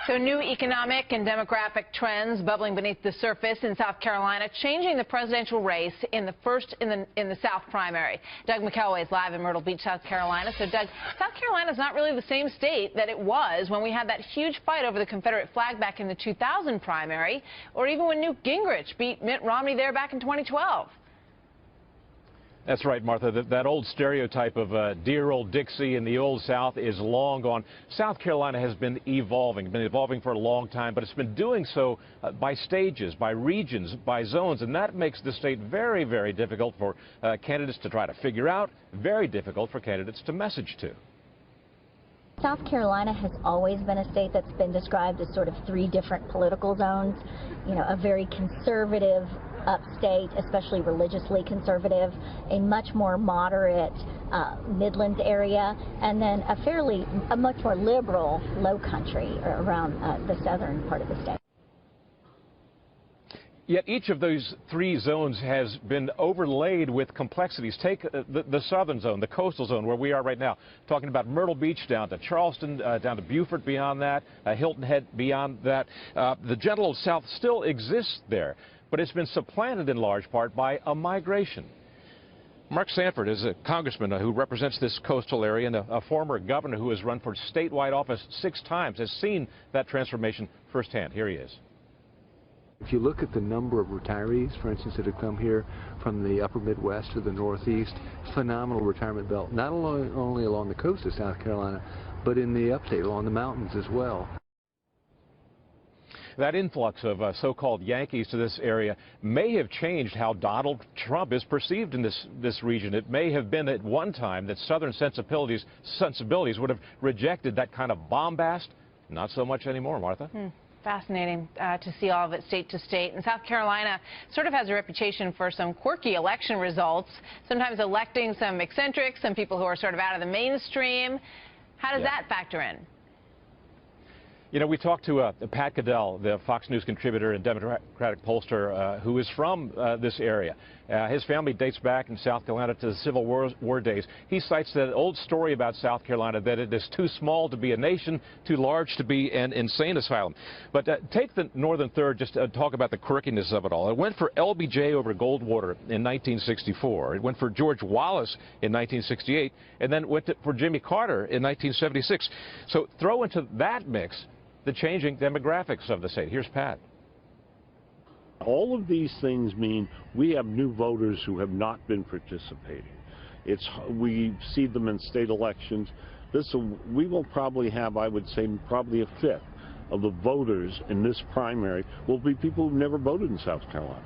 So new economic and demographic trends bubbling beneath the surface in South Carolina, changing the presidential race in the South primary. Doug McElway is live in Myrtle Beach, South Carolina. So, Doug, South Carolina is not really the same state that it was when we had that huge fight over the Confederate flag back in the 2000 primary, or even when Newt Gingrich beat Mitt Romney there back in 2012. That's right, Martha. That old stereotype of dear old Dixie in the old South is long gone. South Carolina has been evolving for a long time, but it's been doing so by stages, by regions, by zones, and that makes the state very, very difficult for candidates to try to figure out, very difficult for candidates to message to. South Carolina has always been a state that's been described as sort of three different political zones. You know, a very conservative upstate, especially religiously conservative, a much more moderate Midlands area, and then a much more liberal low country around the southern part of the state. Yet each of those three zones has been overlaid with complexities. Take the southern zone, the coastal zone where we are right now, talking about Myrtle Beach down to Charleston, down to Beaufort beyond that, Hilton Head beyond that. The gentle old South still exists there, but it's been supplanted in large part by a migration. Mark Sanford is a congressman who represents this coastal area and a former governor who has run for statewide office 6 times, has seen that transformation firsthand. Here he is. If you look at the number of retirees, for instance, that have come here from the upper Midwest to the Northeast, phenomenal retirement belt, not only along the coast of South Carolina, but in the upstate, along the mountains as well. That influx of so-called Yankees to this area may have changed how Donald Trump is perceived in this region. It may have been at one time that Southern sensibilities would have rejected that kind of bombast. Not so much anymore, Martha. Fascinating to see all of it state to state. And South Carolina sort of has a reputation for some quirky election results, sometimes electing some eccentrics, some people who are sort of out of the mainstream. How does that factor in? You know, we talked to Pat Caddell, the Fox News contributor and Democratic pollster, who is from this area. His family dates back in South Carolina to the Civil War days. He cites that old story about South Carolina, that it is too small to be a nation, too large to be an insane asylum. But take the Northern Third, just to talk about the quirkiness of it all. It went for LBJ over Goldwater in 1964. It went for George Wallace in 1968, and then went for Jimmy Carter in 1976. So throw into that mix the changing demographics of the state. Here's Pat. All of these things mean we have new voters who have not been participating. We see them in state elections. We will probably have, I would say, probably a fifth of the voters in this primary will be people who've never voted in South Carolina.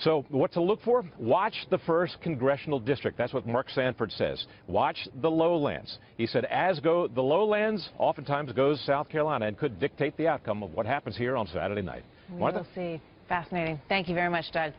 So what to look for? Watch the 1st congressional district. That's what Mark Sanford says. Watch the lowlands. He said as go the lowlands, oftentimes goes South Carolina, and could dictate the outcome of what happens here on Saturday night. We'll see. Fascinating. Thank you very much, Doug.